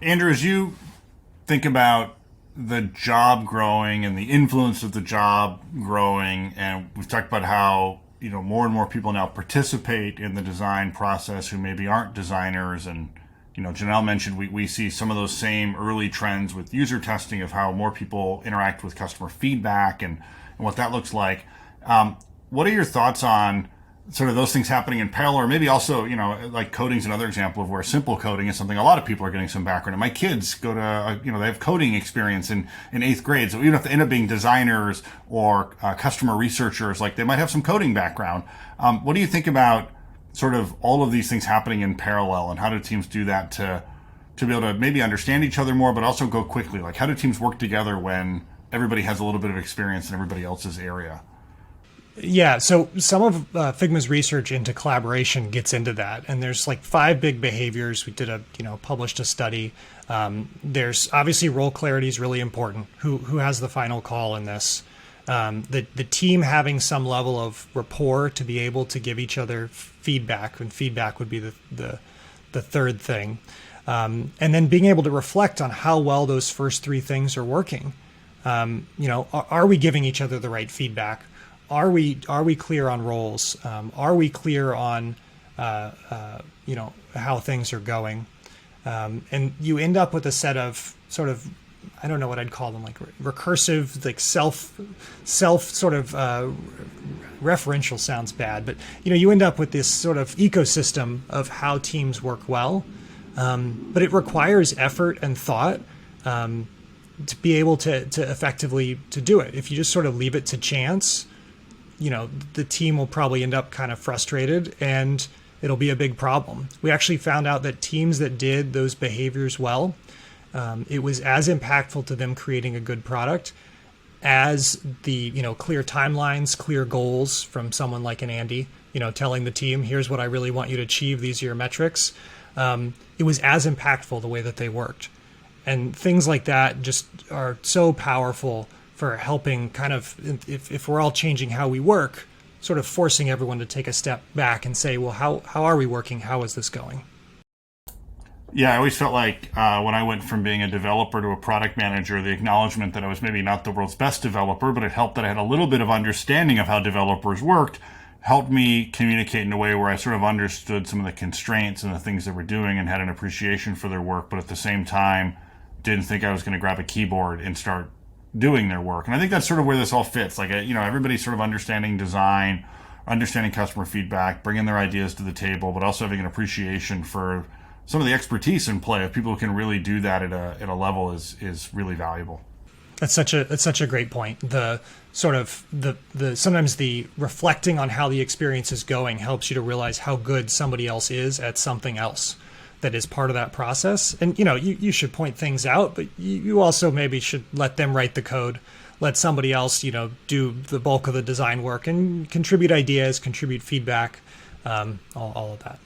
Andrew, as you think about the job growing and the influence of the job growing, and we've talked about how more and more people now participate in the design process who maybe aren't designers, and Janelle mentioned we see some of those same early trends with user testing of how more people interact with customer feedback and what that looks like. What are your thoughts on sort of those things happening in parallel, or maybe also, like coding's another example of where simple coding is something a lot of people are getting some background. And my kids go to, they have coding experience in eighth grade. So even if they end up being designers or customer researchers, like they might have some coding background. What do you think about sort of all of these things happening in parallel, and how do teams do that to be able to maybe understand each other more, but also go quickly? Like, how do teams work together when everybody has a little bit of experience in everybody else's area? Yeah, so some of Figma's research into collaboration gets into that, and there's like 5 big behaviors. We did published a study. There's obviously role clarity is really important. Who has the final call in this? The team having some level of rapport to be able to give each other feedback, and feedback would be the third thing. And then being able to reflect on how well those first 3 things are working. Are we giving each other the right feedback? Are we clear on roles? Are we clear on how things are going? And you end up with a set of sort of, I don't know what I'd call them, like recursive, like self sort of referential sounds bad, but you end up with this sort of ecosystem of how teams work well. But it requires effort and thought to be able to effectively to do it. If you just sort of leave it to chance, the team will probably end up kind of frustrated, and it'll be a big problem. We actually found out that teams that did those behaviors well, it was as impactful to them creating a good product as the clear timelines, clear goals from someone like an Andy, telling the team, here's what I really want you to achieve, these are your metrics. It was as impactful the way that they worked. And things like that just are so powerful for helping kind of, if we're all changing how we work, sort of forcing everyone to take a step back and say, well, how are we working? How is this going? Yeah, I always felt like when I went from being a developer to a product manager, the acknowledgement that I was maybe not the world's best developer, but it helped that I had a little bit of understanding of how developers worked, helped me communicate in a way where I sort of understood some of the constraints and the things that we're doing and had an appreciation for their work, but at the same time, didn't think I was going to grab a keyboard and start doing their work. And I think that's sort of where this all fits. Like, everybody's sort of understanding design, understanding customer feedback, bringing their ideas to the table, but also having an appreciation for some of the expertise in play of people who can really do that at a level is really valuable. That's such a great point. The sort of the sometimes the reflecting on how the experience is going helps you to realize how good somebody else is at something else that is part of that process. And you should point things out, but you also maybe should let them write the code, let somebody else do the bulk of the design work and contribute ideas, contribute feedback, all of that.